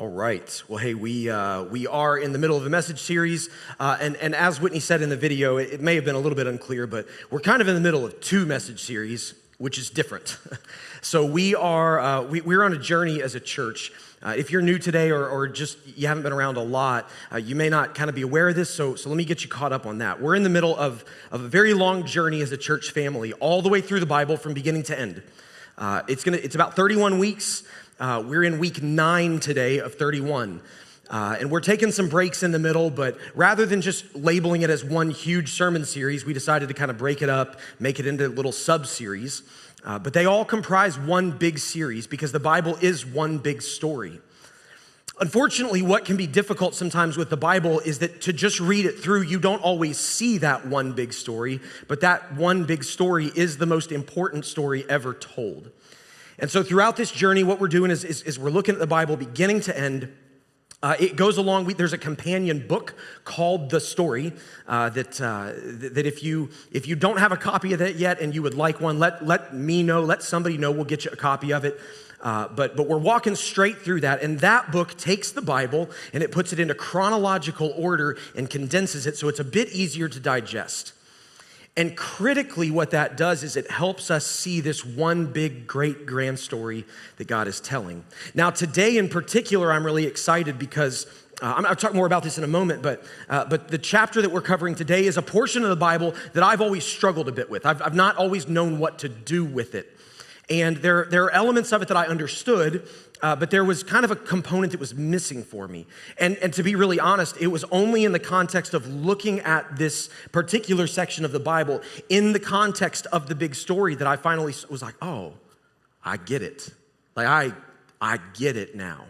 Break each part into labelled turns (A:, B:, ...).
A: All right. Well, hey, we are in the middle of a message series, and as Whitney said in the video, it may have been a little bit unclear, but we're kind of in the middle of two message series, which is different. So we're on a journey as a church. If you're new today or just you haven't been around a lot, you may not kind of be aware of this, so let me get you caught up on that. We're in the middle of a very long journey as a church family, all the way through the Bible from beginning to end. It's about 31 weeks. We're in week 9 today of 31. And we're taking some breaks in the middle, but rather than just labeling it as one huge sermon series, we decided to kind of break it up, make it into little sub-series. But they all comprise one big series because the Bible is one big story. Unfortunately, what can be difficult sometimes with the Bible is that to just read it through, you don't always see that one big story, but that one big story is the most important story ever told. And so throughout this journey, what we're doing is we're looking at the Bible beginning to end. It goes along. There's a companion book called The Story that if you don't have a copy of that yet and you would like one, let me know, let somebody know. We'll get you a copy of it. But we're walking straight through that, and that book takes the Bible and it puts it into chronological order and condenses it so it's a bit easier to digest. And critically, what that does is it helps us see this one big, great, grand story that God is telling. Now, today in particular, I'm really excited because I'll talk more about this in a moment, but the chapter that we're covering today is a portion of the Bible that I've always struggled a bit with. I've not always known what to do with it. And there are elements of it that I understood, but there was kind of a component that was missing for me. And to be really honest, it was only in the context of looking at this particular section of the Bible in the context of the big story that I finally was like, oh, I get it. Like, I get it now.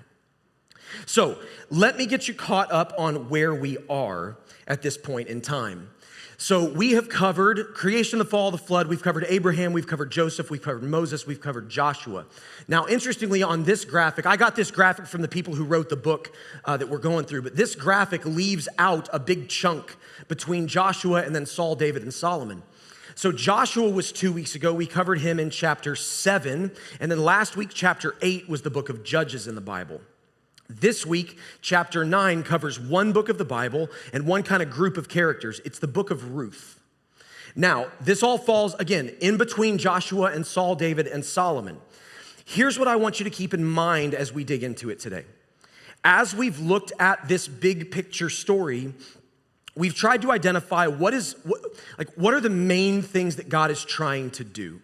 A: So let me get you caught up on where we are at this point in time. So we have covered creation, the fall, the flood. We've covered Abraham. We've covered Joseph. We've covered Moses. We've covered Joshua. Now, interestingly, on this graphic, I got this graphic from the people who wrote the book that we're going through, but this graphic leaves out a big chunk between Joshua and then Saul, David, and Solomon. So Joshua was 2 weeks ago. We covered him in chapter 7, and then last week, chapter 8 was the book of Judges in the Bible. This week, chapter 9 covers one book of the Bible and one kind of group of characters. It's the book of Ruth. Now, this all falls, again, in between Joshua and Saul, David, and Solomon. Here's what I want you to keep in mind as we dig into it today. As we've looked at this big picture story, we've tried to identify what are the main things that God is trying to do.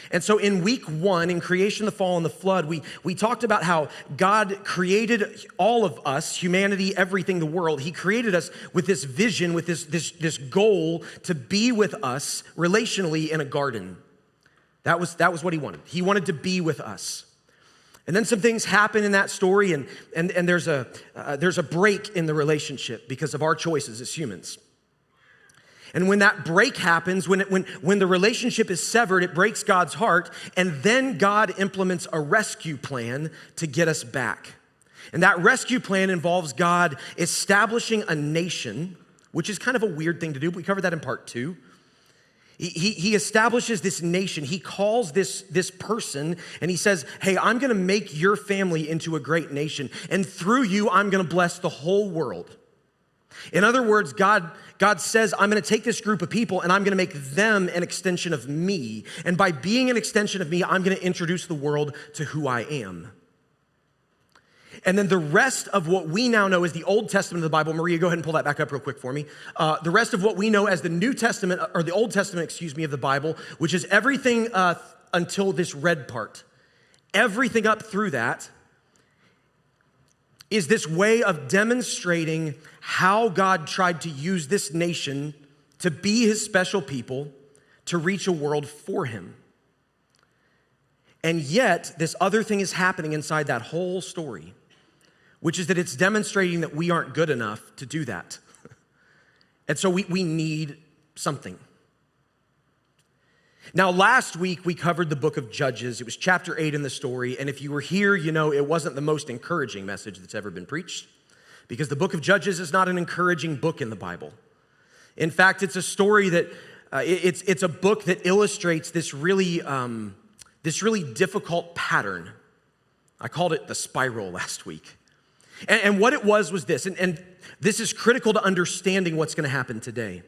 A: And so in week 1, in creation, the fall, and the flood, we talked about how God created all of us, humanity, everything, the world. He created us with this vision, with this goal to be with us relationally in a garden. That was what he wanted. He wanted to be with us. And then some things happen in that story, and there's a break in the relationship because of our choices as humans. And when that break happens, when the relationship is severed, it breaks God's heart, and then God implements a rescue plan to get us back. And that rescue plan involves God establishing a nation, which is kind of a weird thing to do, but we covered that in part 2. He establishes this nation. He calls this person, and he says, hey, I'm gonna make your family into a great nation, and through you, I'm gonna bless the whole world. In other words, God says, I'm going to take this group of people and I'm going to make them an extension of me. And by being an extension of me, I'm going to introduce the world to who I am. And then the rest of what we now know as the Old Testament of the Bible, Maria, go ahead and pull that back up real quick for me. The rest of what we know as the New Testament, or the Old Testament, of the Bible, which is everything until this red part. Everything up through that is this way of demonstrating how God tried to use this nation to be his special people to reach a world for him. And yet, this other thing is happening inside that whole story, which is that it's demonstrating that we aren't good enough to do that. And so we need something. Now, last week, we covered the book of Judges. It was chapter 8 in the story, and if you were here, you know it wasn't the most encouraging message that's ever been preached, because the book of Judges is not an encouraging book in the Bible. In fact, it's a story that, it's a book that illustrates this really difficult pattern. I called it the spiral last week. And what it was this, and this is critical to understanding what's going to happen today.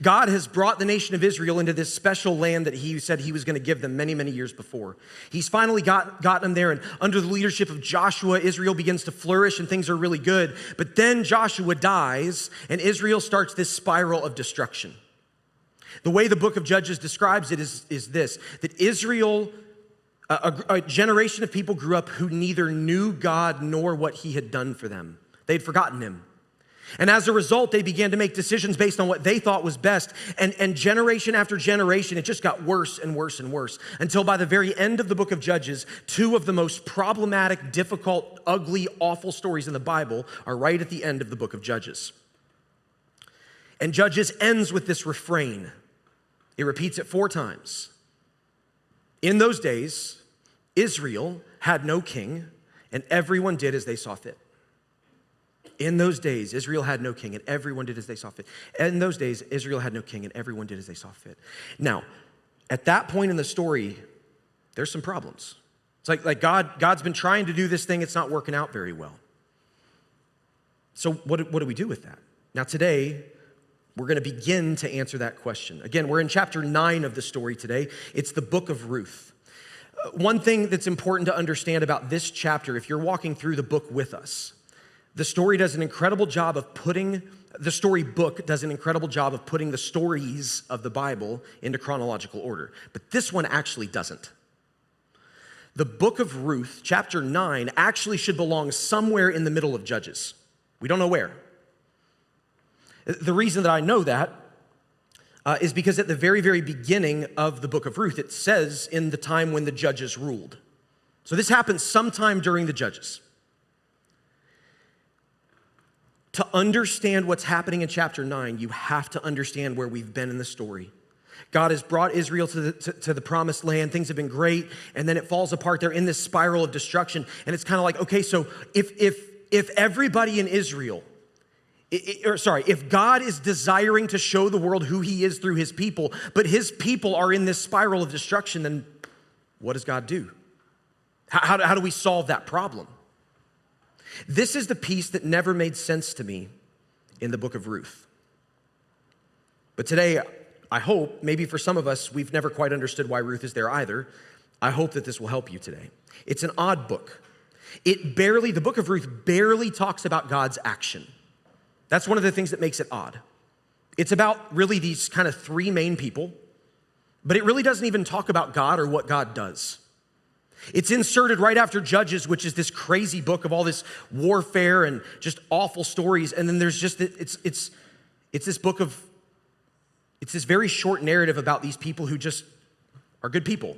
A: God has brought the nation of Israel into this special land that he said he was going to give them many, many years before. He's finally gotten them there, and under the leadership of Joshua, Israel begins to flourish and things are really good. But then Joshua dies, and Israel starts this spiral of destruction. The way the book of Judges describes it is this, that Israel, a generation of people grew up who neither knew God nor what he had done for them. They'd forgotten him. And as a result, they began to make decisions based on what they thought was best. And generation after generation, it just got worse and worse and worse. Until by the very end of the book of Judges, two of the most problematic, difficult, ugly, awful stories in the Bible are right at the end of the book of Judges. And Judges ends with this refrain. It repeats it 4 times. In those days, Israel had no king, and everyone did as they saw fit. In those days, Israel had no king, and everyone did as they saw fit. In those days, Israel had no king, and everyone did as they saw fit. Now, at that point in the story, there's some problems. It's like God's been trying to do this thing. It's not working out very well. So what do we do with that? Now, today, we're going to begin to answer that question. Again, we're in chapter 9 of the story today. It's the book of Ruth. One thing that's important to understand about this chapter, if you're walking through the book with us, the storybook does an incredible job of putting the stories of the Bible into chronological order. But this one actually doesn't. The book of Ruth, chapter 9, actually should belong somewhere in the middle of Judges. We don't know where. The reason that I know that is because at the very, very beginning of the book of Ruth, it says in the time when the judges ruled. So this happens sometime during the Judges. To understand what's happening in chapter 9, you have to understand where we've been in the story. God has brought Israel to the promised land. Things have been great, and then it falls apart. They're in this spiral of destruction, and it's kind of like, okay, so if everybody in Israel, if God is desiring to show the world who he is through his people, but his people are in this spiral of destruction, then what does God do? How do we solve that problem? This is the piece that never made sense to me in the book of Ruth. But today, I hope, maybe for some of us, we've never quite understood why Ruth is there either. I hope that this will help you today. It's an odd book. The book of Ruth barely talks about God's action. That's one of the things that makes it odd. It's about really these kind of 3 main people, but it really doesn't even talk about God or what God does. It's inserted right after Judges, which is this crazy book of all this warfare and just awful stories. And then there's just, it's this book of, it's this very short narrative about these people who just are good people.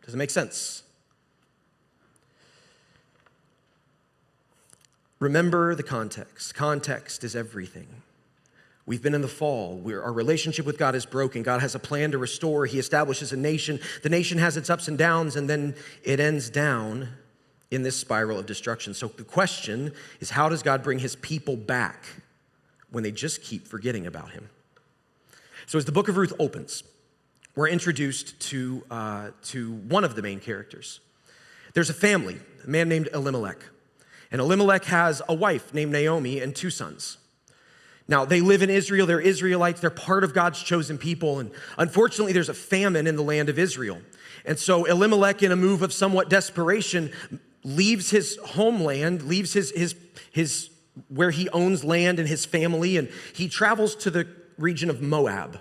A: Does it make sense? Remember the context. Context is everything. We've been in the fall. Our relationship with God is broken. God has a plan to restore. He establishes a nation. The nation has its ups and downs, and then it ends down in this spiral of destruction. So the question is, how does God bring his people back when they just keep forgetting about him? So as the book of Ruth opens, we're introduced to one of the main characters. There's a family, a man named Elimelech. And Elimelech has a wife named Naomi and 2 sons. Now, they live in Israel, they're Israelites, they're part of God's chosen people, and unfortunately, there's a famine in the land of Israel. And so Elimelech, in a move of somewhat desperation, leaves his homeland, leaves his where he owns land and his family, and he travels to the region of Moab.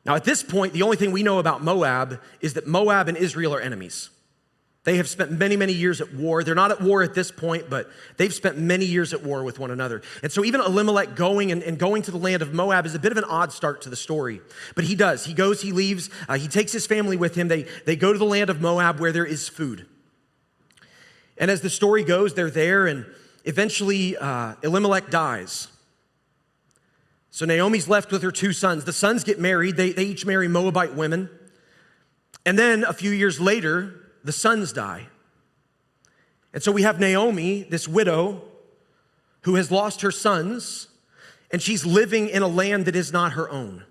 A: Now, at this point, the only thing we know about Moab is that Moab and Israel are enemies. They have spent many, many years at war. They're not at war at this point, but they've spent many years at war with one another. And so even Elimelech going to the land of Moab is a bit of an odd start to the story. But he does. He goes, he leaves, he takes his family with him. They go to the land of Moab where there is food. And as the story goes, they're there, and eventually Elimelech dies. So Naomi's left with her 2 sons. The sons get married. They each marry Moabite women. And then a few years later, the sons die. And so we have Naomi, this widow, who has lost her sons, and she's living in a land that is not her own.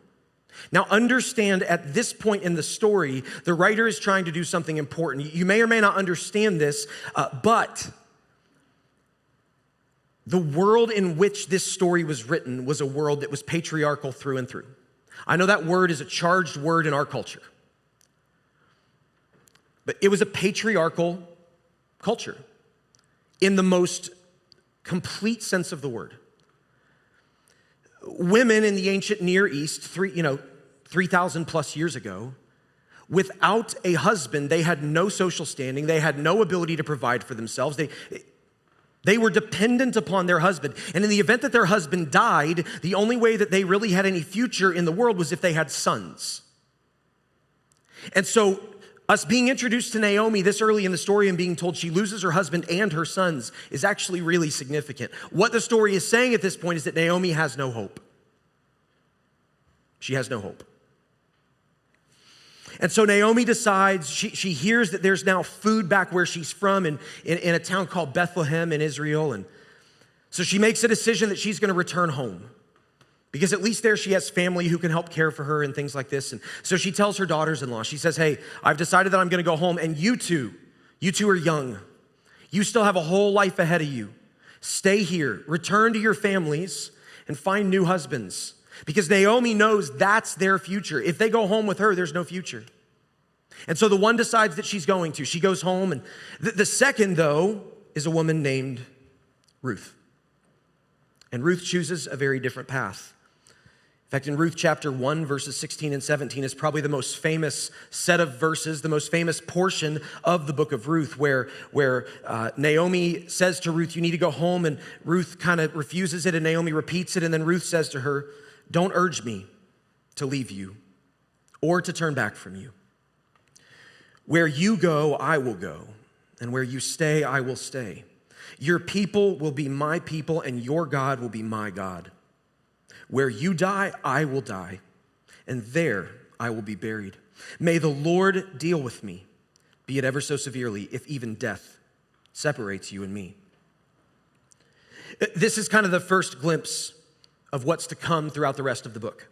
A: Now understand, at this point in the story, the writer is trying to do something important. You may or may not understand this, but the world in which this story was written was a world that was patriarchal through and through. I know that word is a charged word in our culture, but it was a patriarchal culture in the most complete sense of the word. Women in the ancient Near East, 3,000 plus years ago, without a husband, they had no social standing. They had no ability to provide for themselves. They were dependent upon their husband. And in the event that their husband died, the only way that they really had any future in the world was if they had sons. And so us being introduced to Naomi this early in the story and being told she loses her husband and her sons is actually really significant. What the story is saying at this point is that Naomi has no hope. She has no hope. And so Naomi decides, she hears that there's now food back where she's from in a town called Bethlehem in Israel. And so she makes a decision that she's going to return home, because at least there she has family who can help care for her and things like this. And so she tells her daughters-in-law, she says, hey, I've decided that I'm going to go home, and you two are young. You still have a whole life ahead of you. Stay here, return to your families, and find new husbands. Because Naomi knows that's their future. If they go home with her, there's no future. And so the one decides that she's going to. She goes home. And the second, though, is a woman named Ruth. And Ruth chooses a very different path. In fact, in Ruth chapter 1, verses 16 and 17 is probably the most famous set of verses, the most famous portion of the book of Ruth, where Naomi says to Ruth, you need to go home. And Ruth kind of refuses it, and Naomi repeats it. And then Ruth says to her, don't urge me to leave you or to turn back from you. Where you go, I will go, and where you stay, I will stay. Your people will be my people, and your God will be my God. Where you die, I will die, and there I will be buried. May the Lord deal with me, be it ever so severely, if even death separates you and me. This is kind of the first glimpse of what's to come throughout the rest of the book.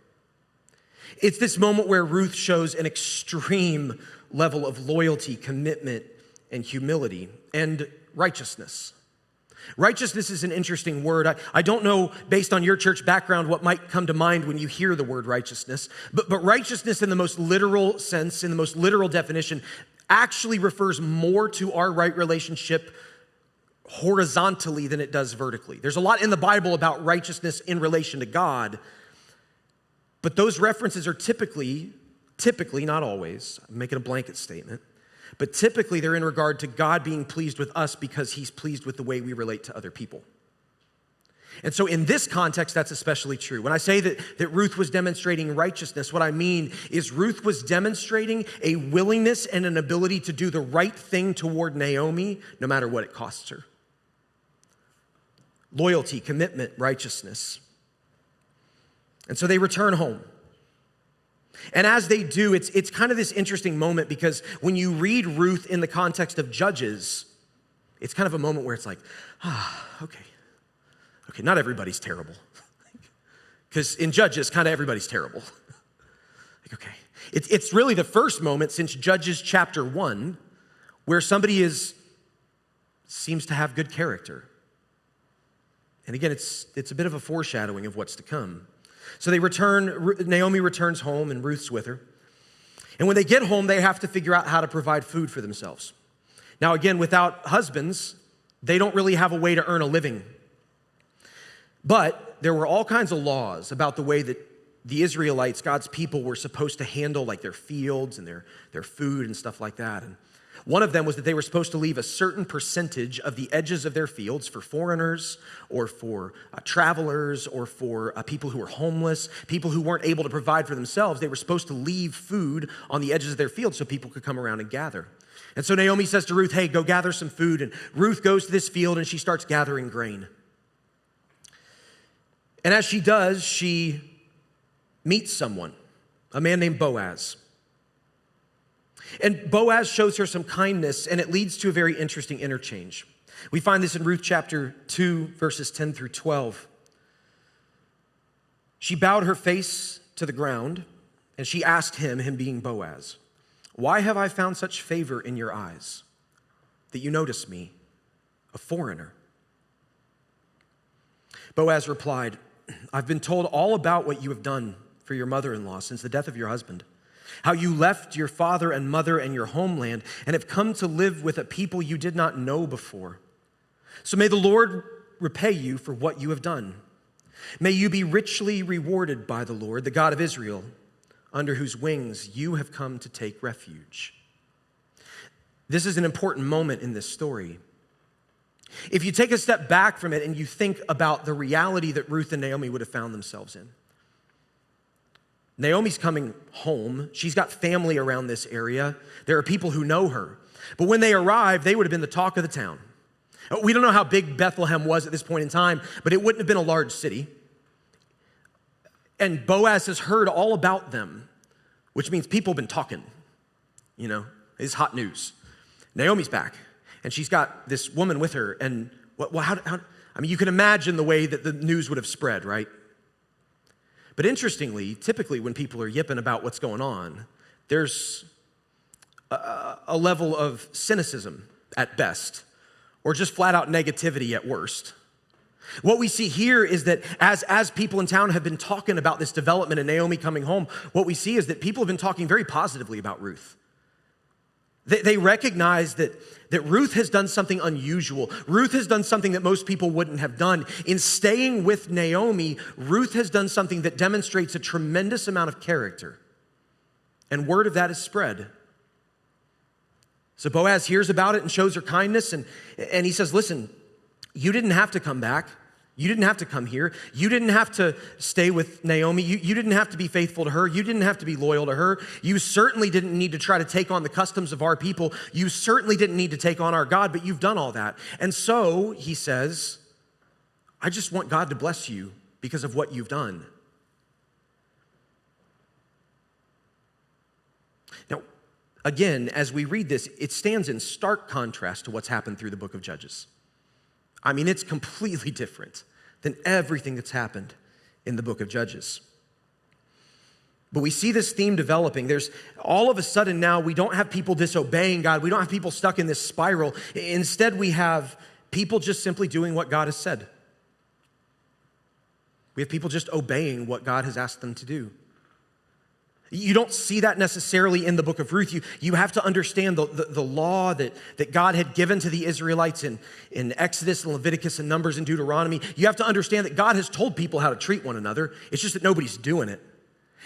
A: It's this moment where Ruth shows an extreme level of loyalty, commitment, and humility, and righteousness. Righteousness is an interesting word. I don't know, based on your church background, what might come to mind when you hear the word righteousness, but righteousness in the most literal sense, in the most literal definition, actually refers more to our right relationship horizontally than it does vertically. There's a lot in the Bible about righteousness in relation to God, but those references are typically, not always, I'm making a blanket statement, but typically they're in regard to God being pleased with us because he's pleased with the way we relate to other people. And so in this context, that's especially true. When I say that Ruth was demonstrating righteousness, what I mean is Ruth was demonstrating a willingness and an ability to do the right thing toward Naomi, no matter what it costs her. Loyalty, commitment, righteousness. And so they return home. And as they do, it's kind of this interesting moment, because when you read Ruth in the context of Judges, it's kind of a moment where it's like, okay, not everybody's terrible. Because in Judges, kind of everybody's terrible. Okay. It's really the first moment since Judges chapter 1 where somebody seems to have good character. And again, it's a bit of a foreshadowing of what's to come. So they return, Naomi returns home, and Ruth's with her. And when they get home, they have to figure out how to provide food for themselves. Now again, without husbands, they don't really have a way to earn a living. But there were all kinds of laws about the way that the Israelites, God's people, were supposed to handle like their fields and their food and stuff like that. And one of them was that they were supposed to leave a certain percentage of the edges of their fields for foreigners or for travelers or for people who were homeless, people who weren't able to provide for themselves. They were supposed to leave food on the edges of their fields so people could come around and gather. And so Naomi says to Ruth, hey, go gather some food. And Ruth goes to this field and she starts gathering grain. And as she does, she meets someone, a man named Boaz. And Boaz shows her some kindness, and it leads to a very interesting interchange. We find this in Ruth chapter 2, verses 10 through 12. She bowed her face to the ground, and she asked him being Boaz, why have I found such favor in your eyes that you notice me, a foreigner? Boaz replied, I've been told all about what you have done for your mother-in-law since the death of your husband, how you left your father and mother and your homeland and have come to live with a people you did not know before. So may the Lord repay you for what you have done. May you be richly rewarded by the Lord, the God of Israel, under whose wings you have come to take refuge. This is an important moment in this story. If you take a step back from it and you think about the reality that Ruth and Naomi would have found themselves in. Naomi's coming home. She's got family around this area. There are people who know her. But when they arrived, they would have been the talk of the town. We don't know how big Bethlehem was at this point in time, but it wouldn't have been a large city. And Boaz has heard all about them, which means people have been talking. It's hot news. Naomi's back, and she's got this woman with her. And you can imagine the way that the news would have spread, right? But interestingly, typically when people are yipping about what's going on, there's a level of cynicism at best, or just flat out negativity at worst. What we see here is that as people in town have been talking about this development and Naomi coming home, what we see is that people have been talking very positively about Ruth. They recognize that Ruth has done something unusual. Ruth has done something that most people wouldn't have done. In staying with Naomi, Ruth has done something that demonstrates a tremendous amount of character. And word of that is spread. So Boaz hears about it and shows her kindness, and he says, listen, you didn't have to come back. You didn't have to come here. You didn't have to stay with Naomi. You didn't have to be faithful to her. You didn't have to be loyal to her. You certainly didn't need to try to take on the customs of our people. You certainly didn't need to take on our God, but you've done all that. And so, he says, I just want God to bless you because of what you've done. Now, again, as we read this, it stands in stark contrast to what's happened through the book of Judges. It's completely different than everything that's happened in the book of Judges. But we see this theme developing. There's all of a sudden now, we don't have people disobeying God. We don't have people stuck in this spiral. Instead, we have people just simply doing what God has said. We have people just obeying what God has asked them to do. You don't see that necessarily in the book of Ruth. You have to understand the law that God had given to the Israelites in Exodus and Leviticus and Numbers and Deuteronomy. You have to understand that God has told people how to treat one another. It's just that nobody's doing it.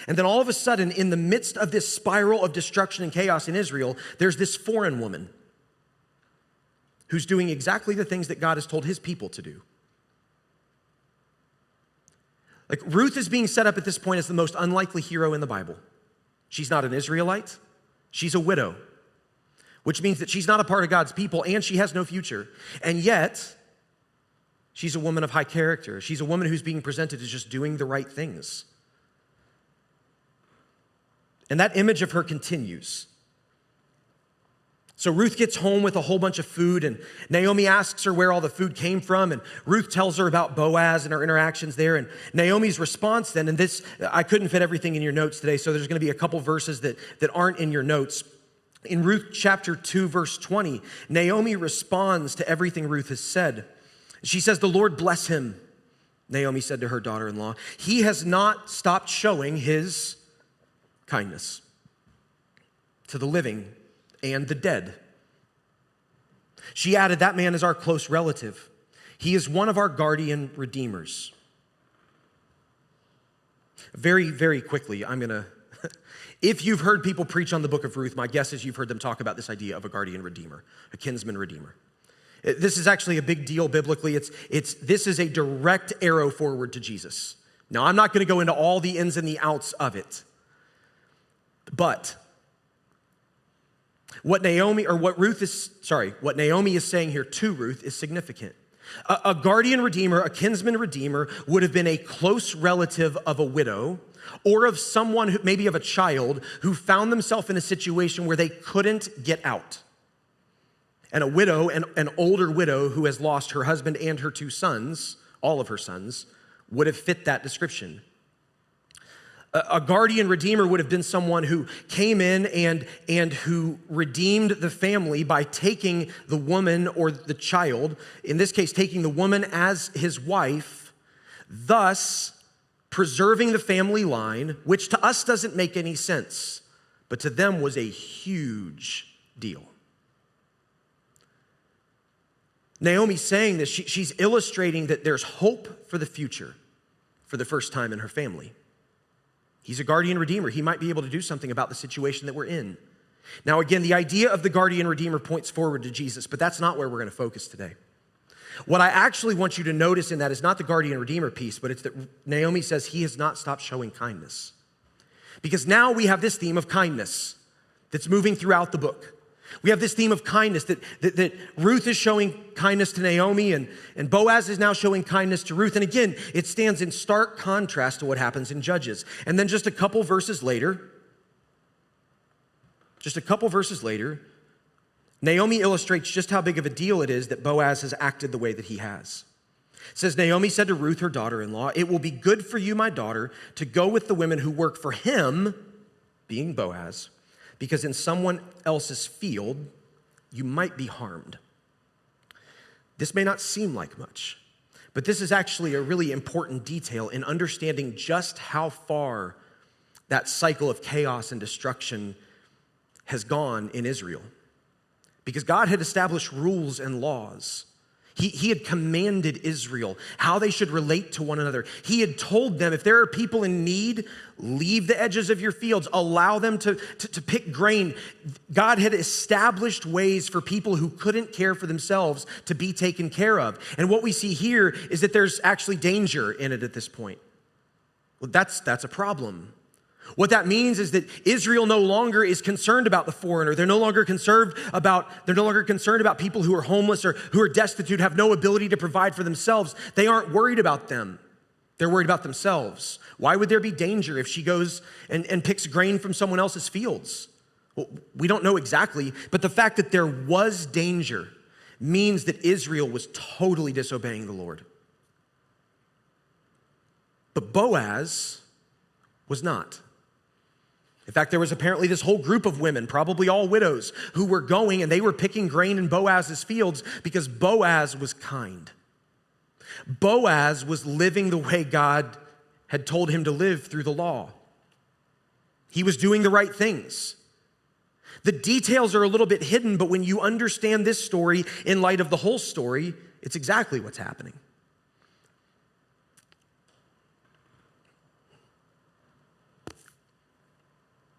A: And then all of a sudden, in the midst of this spiral of destruction and chaos in Israel, there's this foreign woman who's doing exactly the things that God has told his people to do. Like Ruth is being set up at this point as the most unlikely hero in the Bible. She's not an Israelite. She's a widow, which means that she's not a part of God's people and she has no future. And yet, she's a woman of high character. She's a woman who's being presented as just doing the right things. And that image of her continues. So Ruth gets home with a whole bunch of food, and Naomi asks her where all the food came from, and Ruth tells her about Boaz and her interactions there, and Naomi's response then, and this, I couldn't fit everything in your notes today, so there's gonna be a couple verses that aren't in your notes. In Ruth chapter 2, verse 20, Naomi responds to everything Ruth has said. She says, "The Lord bless him," Naomi said to her daughter-in-law. "He has not stopped showing his kindness to the living and the dead." She added, "That man is our close relative. He is one of our guardian redeemers." Very, very quickly, if you've heard people preach on the book of Ruth, my guess is you've heard them talk about this idea of a guardian redeemer, a kinsman redeemer. This is actually a big deal biblically. This is a direct arrow forward to Jesus. Now, I'm not gonna go into all the ins and the outs of it, but what Naomi is saying here to Ruth is significant. A guardian redeemer, a kinsman redeemer, would have been a close relative of a widow or of someone who, maybe of a child, who found themselves in a situation where they couldn't get out. And a widow, an older widow who has lost her husband and her two sons, all of her sons, would have fit that description. A guardian redeemer would have been someone who came in and who redeemed the family by taking the woman or the child, in this case, taking the woman as his wife, thus preserving the family line, which to us doesn't make any sense, but to them was a huge deal. Naomi's saying this, she's illustrating that there's hope for the future for the first time in her family. He's a guardian redeemer. He might be able to do something about the situation that we're in. Now, again, the idea of the guardian redeemer points forward to Jesus, but that's not where we're going to focus today. What I actually want you to notice in that is not the guardian redeemer piece, but it's that Naomi says he has not stopped showing kindness. Because now we have this theme of kindness that's moving throughout the book. We have this theme of kindness that Ruth is showing kindness to Naomi and Boaz is now showing kindness to Ruth. And again, it stands in stark contrast to what happens in Judges. And then just a couple verses later, Naomi illustrates just how big of a deal it is that Boaz has acted the way that he has. It says, Naomi said to Ruth, her daughter-in-law, "It will be good for you, my daughter, to go with the women who work for him," being Boaz, "because in someone else's field, you might be harmed." This may not seem like much, but this is actually a really important detail in understanding just how far that cycle of chaos and destruction has gone in Israel. Because God had established rules and laws. He had commanded Israel how they should relate to one another. He had told them, if there are people in need, leave the edges of your fields, allow them to pick grain. God had established ways for people who couldn't care for themselves to be taken care of. And what we see here is that there's actually danger in it at this point. Well, that's a problem. What that means is that Israel no longer is concerned about the foreigner. They're no longer concerned about people who are homeless or who are destitute, have no ability to provide for themselves. They aren't worried about them. They're worried about themselves. Why would there be danger if she goes and picks grain from someone else's fields? Well, we don't know exactly, but the fact that there was danger means that Israel was totally disobeying the Lord. But Boaz was not. In fact, there was apparently this whole group of women, probably all widows, who were going and they were picking grain in Boaz's fields because Boaz was kind. Boaz was living the way God had told him to live through the law. He was doing the right things. The details are a little bit hidden, but when you understand this story in light of the whole story, it's exactly what's happening.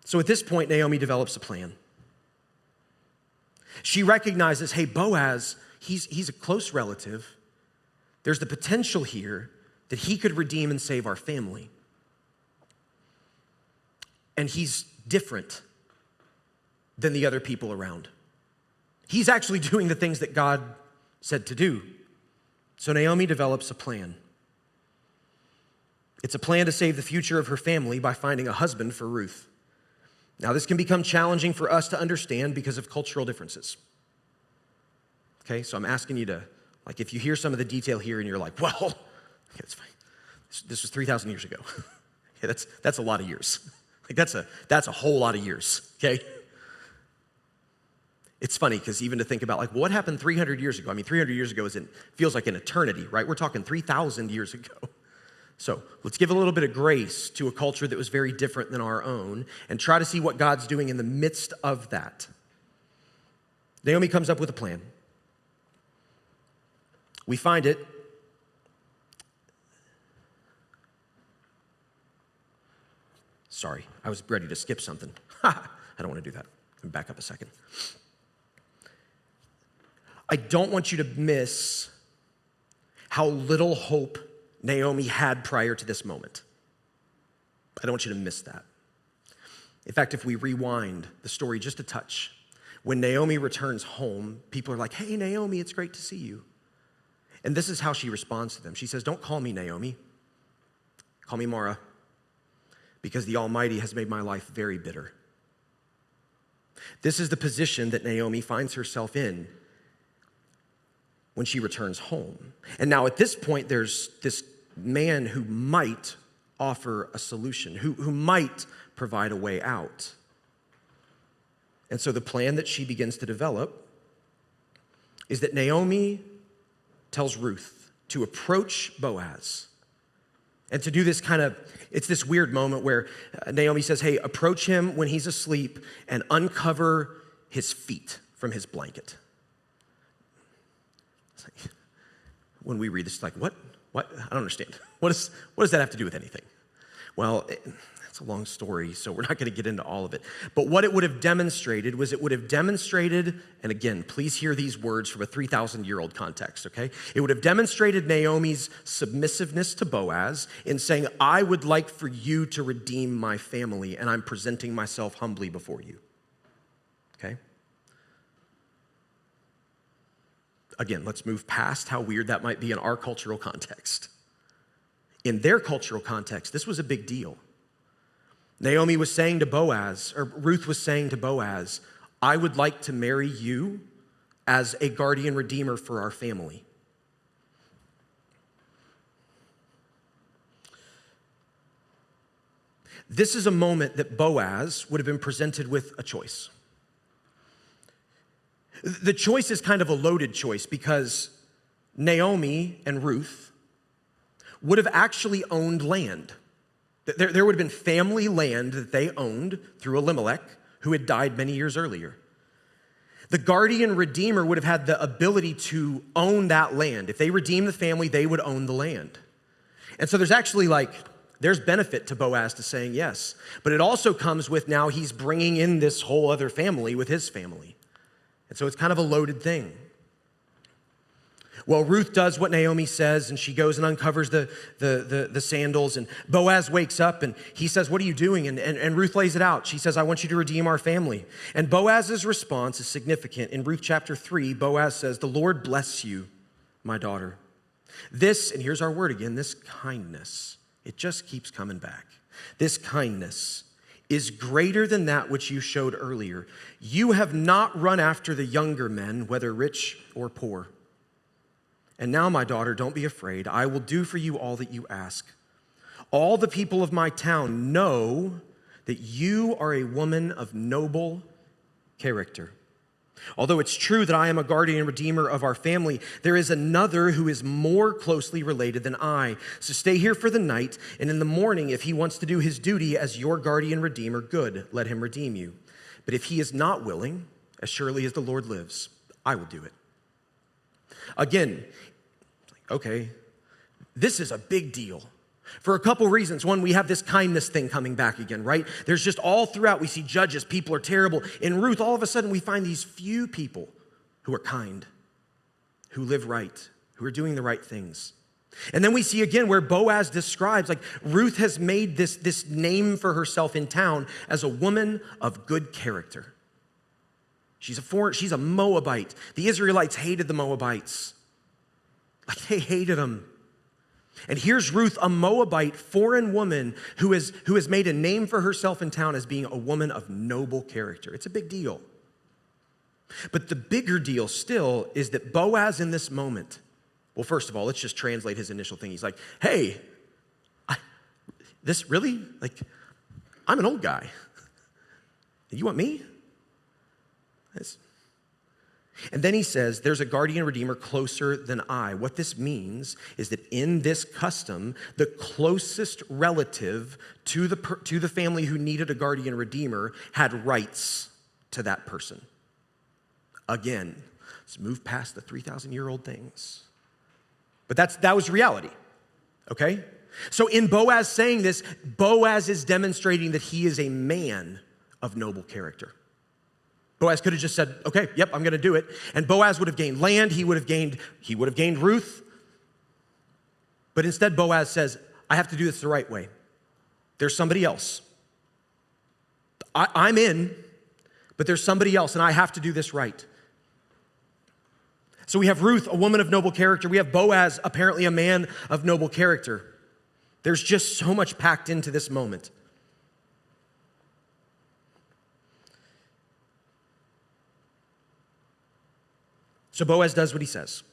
A: So at this point, Naomi develops a plan. She recognizes, hey, Boaz, he's a close relative. There's the potential here that he could redeem and save our family. And he's different than the other people around. He's actually doing the things that God said to do. So Naomi develops a plan. It's a plan to save the future of her family by finding a husband for Ruth. Now, this can become challenging for us to understand because of cultural differences. Okay, so I'm asking you to, if you hear some of the detail here and you're like, well, okay, that's fine. This was 3,000 years ago. Okay, that's a lot of years. That's a whole lot of years, okay? It's funny because even to think about, what happened 300 years ago? 300 years ago feels like an eternity, right? We're talking 3,000 years ago. So let's give a little bit of grace to a culture that was very different than our own and try to see what God's doing in the midst of that. Naomi comes up with a plan. We find it. Sorry, I was ready to skip something. I don't want to do that. Let me back up a second. I don't want you to miss how little hope Naomi had prior to this moment. I don't want you to miss that. In fact, if we rewind the story just a touch, when Naomi returns home, people are like, hey, Naomi, it's great to see you. And this is how she responds to them. She says, don't call me Naomi. Call me Mara, because the Almighty has made my life very bitter. This is the position that Naomi finds herself in when she returns home. And now at this point, there's this man who might offer a solution, who might provide a way out. And so the plan that she begins to develop is that Naomi tells Ruth to approach Boaz And to do this it's this weird moment where Naomi says, hey, approach him when he's asleep and uncover his feet from his blanket. It's like, when we read this, it's like, what? I don't understand. What does that have to do with anything? Well, it's a long story, so we're not going to get into all of it. But what it would have demonstrated was and again, please hear these words from a 3,000-year-old context, okay? It would have demonstrated Naomi's submissiveness to Boaz in saying, I would like for you to redeem my family, and I'm presenting myself humbly before you, okay? Again, let's move past how weird that might be in our cultural context. In their cultural context, this was a big deal. Naomi was saying to Boaz, or Ruth was saying to Boaz, I would like to marry you as a guardian redeemer for our family. This is a moment that Boaz would have been presented with a choice. The choice is kind of a loaded choice because Naomi and Ruth would have actually owned land. There would have been family land that they owned through Elimelech, who had died many years earlier. The guardian redeemer would have had the ability to own that land. If they redeemed the family, they would own the land. And so there's benefit to Boaz to saying yes. But it also comes with now he's bringing in this whole other family with his family. And so it's kind of a loaded thing. Well, Ruth does what Naomi says, and she goes and uncovers the sandals, and Boaz wakes up, and he says, what are you doing? And Ruth lays it out. She says, I want you to redeem our family. And Boaz's response is significant. In Ruth chapter 3, Boaz says, the Lord bless you, my daughter. This, and here's our word again, this kindness, it just keeps coming back. This kindness is greater than that which you showed earlier. You have not run after the younger men, whether rich or poor. And now, my daughter, don't be afraid. I will do for you all that you ask. All the people of my town know that you are a woman of noble character. Although it's true that I am a guardian and redeemer of our family, there is another who is more closely related than I. So stay here for the night, and in the morning, if he wants to do his duty as your guardian redeemer, good, let him redeem you. But if he is not willing, as surely as the Lord lives, I will do it. Again, okay, this is a big deal for a couple reasons. One, we have this kindness thing coming back again, right? There's just all throughout, we see judges, people are terrible. In Ruth, all of a sudden, we find these few people who are kind, who live right, who are doing the right things. And then we see again where Boaz describes, Ruth has made this name for herself in town as a woman of good character. She's a Moabite. The Israelites hated the Moabites. They hated them. And here's Ruth, a Moabite, foreign woman who has made a name for herself in town as being a woman of noble character. It's a big deal. But the bigger deal still is that Boaz in this moment, well, first of all, let's just translate his initial thing. He's like, hey, this really? I'm an old guy. You want me? And then he says, there's a guardian redeemer closer than I. What this means is that in this custom, the closest relative to the family who needed a guardian redeemer had rights to that person. Again, let's move past the 3,000-year-old things. But that was reality, okay? So in Boaz saying this, Boaz is demonstrating that he is a man of noble character. Boaz could have just said, okay, yep, I'm going to do it. And Boaz would have gained land. He would have gained Ruth. But instead, Boaz says, I have to do this the right way. There's somebody else. I'm in, but there's somebody else, and I have to do this right. So we have Ruth, a woman of noble character. We have Boaz, apparently a man of noble character. There's just so much packed into this moment. So Boaz does what he says.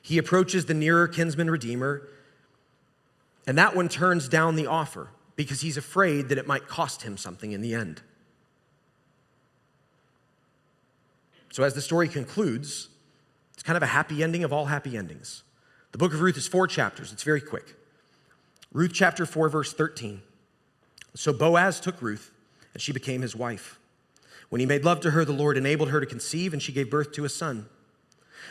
A: He approaches the nearer kinsman redeemer, and that one turns down the offer because he's afraid that it might cost him something in the end. So as the story concludes, it's kind of a happy ending of all happy endings. The book of Ruth is 4 chapters. It's very quick. Ruth chapter 4, verse 13. So Boaz took Ruth, and she became his wife. When he made love to her, the Lord enabled her to conceive, and she gave birth to a son.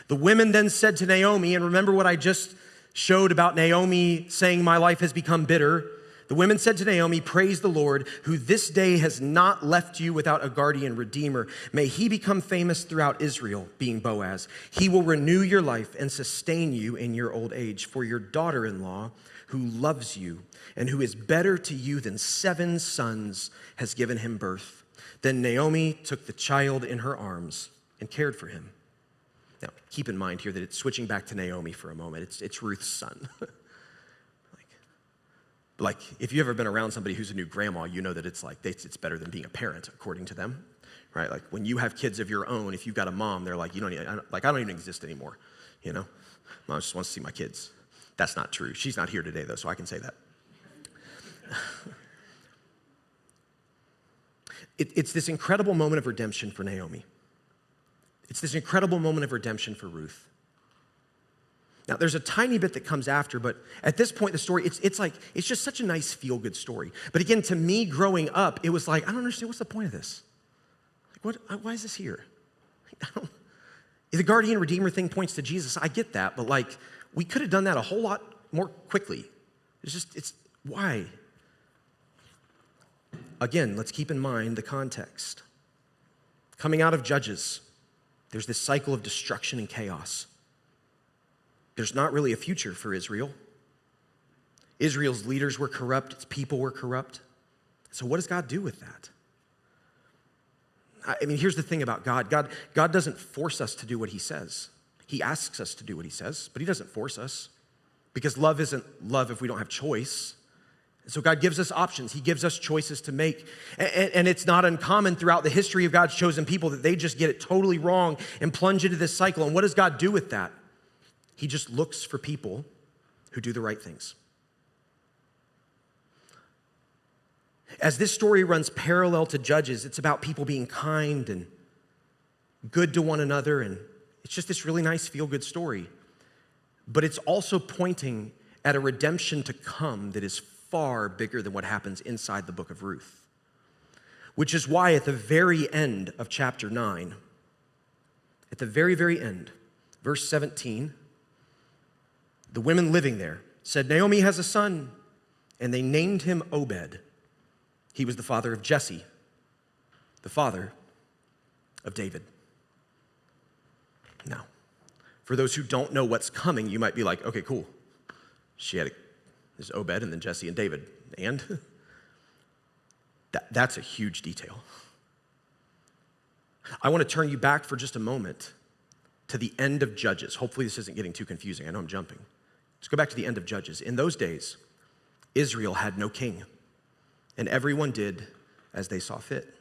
A: The women then said to Naomi, and remember what I just showed about Naomi saying, my life has become bitter. The women said to Naomi, praise the Lord, who this day has not left you without a guardian redeemer. May he become famous throughout Israel, being Boaz. He will renew your life and sustain you in your old age. For your daughter-in-law, who loves you and who is better to you than 7 sons, has given him birth. Then Naomi took the child in her arms and cared for him. Now, keep in mind here that it's switching back to Naomi for a moment. It's Ruth's son. Like, if you've ever been around somebody who's a new grandma, you know that it's better than being a parent, according to them, right? Like, when you have kids of your own, if you've got a mom, they're like, I don't even exist anymore, you know? Mom just wants to see my kids. That's not true. She's not here today, though, so I can say that. It's this incredible moment of redemption for Naomi. It's this incredible moment of redemption for Ruth. Now, there's a tiny bit that comes after, but at this point in the story, it's just such a nice feel-good story. But again, to me, growing up, it was like, I don't understand, what's the point of this? Like, why is this here? The guardian redeemer thing points to Jesus. I get that, but like, we could have done that a whole lot more quickly. Why? Again, let's keep in mind the context. Coming out of Judges, there's this cycle of destruction and chaos. There's not really a future for Israel. Israel's leaders were corrupt, its people were corrupt. So what does God do with that? I mean, here's the thing about God. God doesn't force us to do what he says. He asks us to do what he says, but he doesn't force us, because love isn't love if we don't have choice. So God gives us options. He gives us choices to make. And it's not uncommon throughout the history of God's chosen people that they just get it totally wrong and plunge into this cycle. And what does God do with that? He just looks for people who do the right things. As this story runs parallel to Judges, it's about people being kind and good to one another, and it's just this really nice feel-good story. But it's also pointing at a redemption to come that is far bigger than what happens inside the book of Ruth. Which is why at the very end of chapter 9, at the very, very end, verse 17, the women living there said, Naomi has a son, and they named him Obed. He was the father of Jesse, the father of David. Now, for those who don't know what's coming, you might be like, okay, cool. There's Obed and then Jesse and David. And that's a huge detail. I want to turn you back for just a moment to the end of Judges. Hopefully this isn't getting too confusing. I know I'm jumping. Let's go back to the end of Judges. In those days, Israel had no king, and everyone did as they saw fit.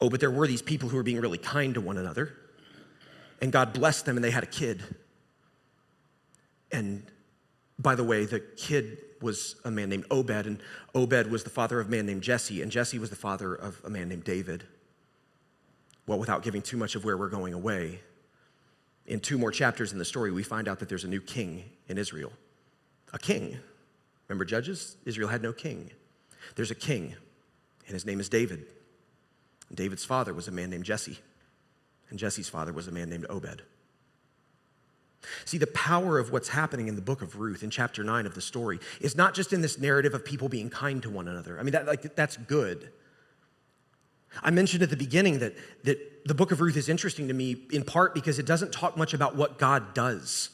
A: Oh, but there were these people who were being really kind to one another, and God blessed them, and they had a kid. And by the way, the kid was a man named Obed, and Obed was the father of a man named Jesse, and Jesse was the father of a man named David. Well, without giving too much of where we're going away, in 2 more chapters in the story, we find out that there's a new king in Israel. A king. Remember Judges? Israel had no king. There's a king, and his name is David. And David's father was a man named Jesse, and Jesse's father was a man named Obed. See, the power of what's happening in the book of Ruth, in chapter 9 of the story, is not just in this narrative of people being kind to one another. I mean, that's good. I mentioned at the beginning that the book of Ruth is interesting to me in part because it doesn't talk much about what God does.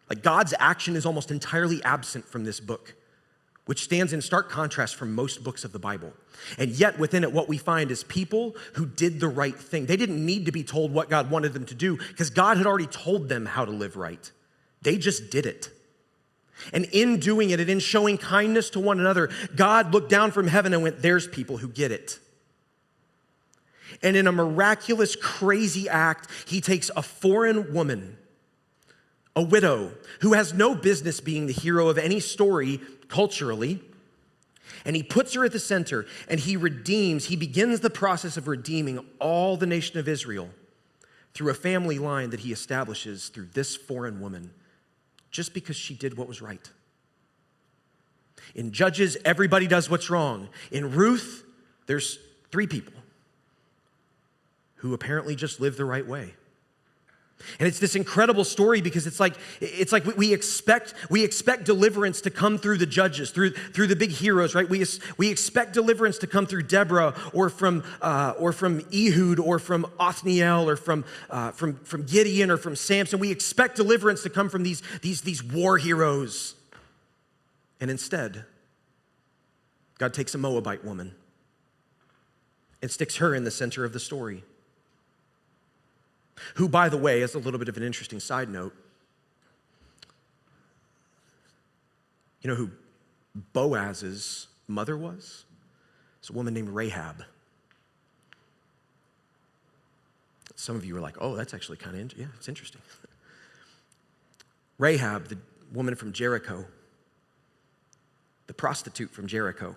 A: Like, God's action is almost entirely absent from this book, which stands in stark contrast from most books of the Bible. And yet within it, what we find is people who did the right thing. They didn't need to be told what God wanted them to do because God had already told them how to live right. They just did it. And in doing it and in showing kindness to one another, God looked down from heaven and went, there's people who get it. And in a miraculous, crazy act, he takes a foreign woman, a widow, who has no business being the hero of any story culturally, and he puts her at the center, and he begins the process of redeeming all the nation of Israel through a family line that he establishes through this foreign woman, just because she did what was right. In Judges, everybody does what's wrong. In Ruth, there's 3 people who apparently just live the right way. And it's this incredible story because it's like we expect deliverance to come through the judges, through the big heroes, right? We expect deliverance to come through Deborah or from Ehud or from Othniel or from Gideon or from Samson. We expect deliverance to come from these war heroes. And instead, God takes a Moabite woman and sticks her in the center of the story. Who, by the way, as a little bit of an interesting side note, you know who Boaz's mother was? It's a woman named Rahab. Some of you are like, oh, that's actually kind of, yeah, it's interesting. Rahab, the woman from Jericho, the prostitute from Jericho.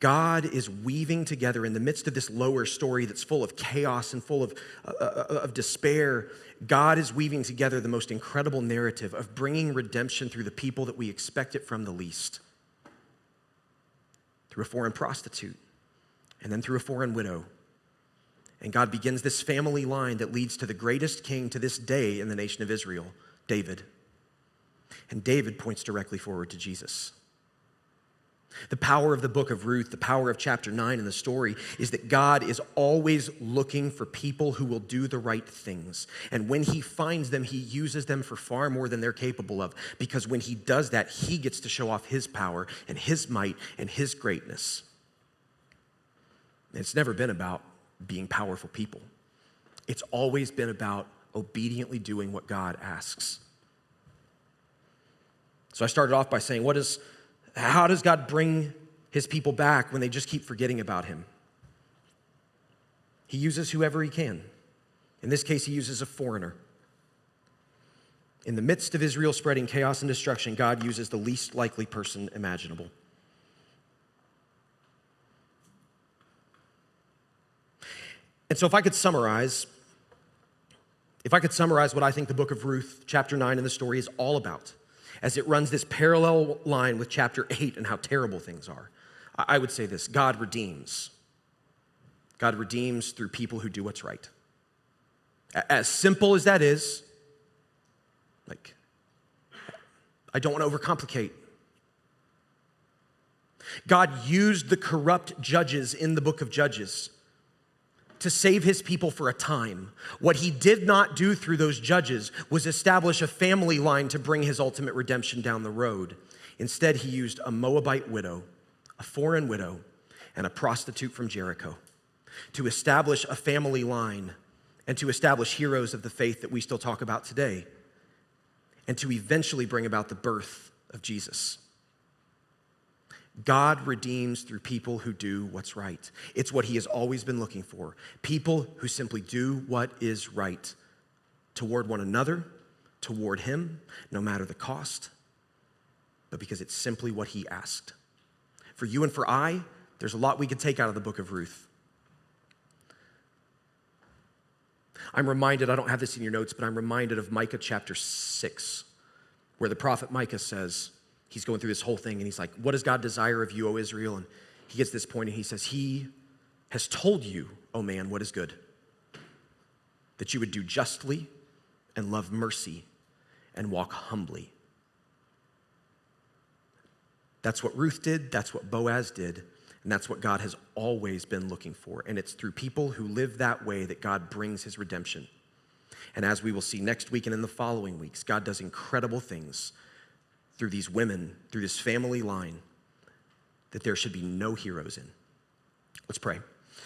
A: God is weaving together in the midst of this lower story that's full of chaos and full of despair. God is weaving together the most incredible narrative of bringing redemption through the people that we expect it from the least. Through a foreign prostitute, and then through a foreign widow. And God begins this family line that leads to the greatest king to this day in the nation of Israel, David. And David points directly forward to Jesus. The power of the book of Ruth, the power of chapter 9 in the story is that God is always looking for people who will do the right things. And when he finds them, he uses them for far more than they're capable of. Because when he does that, he gets to show off his power and his might and his greatness. And it's never been about being powerful people. It's always been about obediently doing what God asks. So I started off by saying, how does God bring his people back when they just keep forgetting about him? He uses whoever he can. In this case, he uses a foreigner. In the midst of Israel spreading chaos and destruction, God uses the least likely person imaginable. And so if I could summarize what I think the book of Ruth, chapter 9 in the story is all about, as it runs this parallel line with chapter 8 and how terrible things are, I would say this: God redeems. God redeems through people who do what's right. As simple as that is, I don't want to overcomplicate. God used the corrupt judges in the book of Judges to save his people for a time. What he did not do through those judges was establish a family line to bring his ultimate redemption down the road. Instead, he used a Moabite widow, a foreign widow, and a prostitute from Jericho to establish a family line and to establish heroes of the faith that we still talk about today, and to eventually bring about the birth of Jesus. God redeems through people who do what's right. It's what he has always been looking for. People who simply do what is right toward one another, toward him, no matter the cost, but because it's simply what he asked. For you and for I, there's a lot we could take out of the book of Ruth. I'm reminded, I don't have this in your notes, but I'm reminded of Micah chapter 6, where the prophet Micah says, he's going through this whole thing, and he's like, what does God desire of you, O Israel? And he gets this point, and he says, he has told you, O man, what is good, that you would do justly and love mercy and walk humbly. That's what Ruth did, that's what Boaz did, and that's what God has always been looking for. And it's through people who live that way that God brings his redemption. And as we will see next week and in the following weeks, God does incredible things through these women, through this family line, that there should be no heroes in. Let's pray.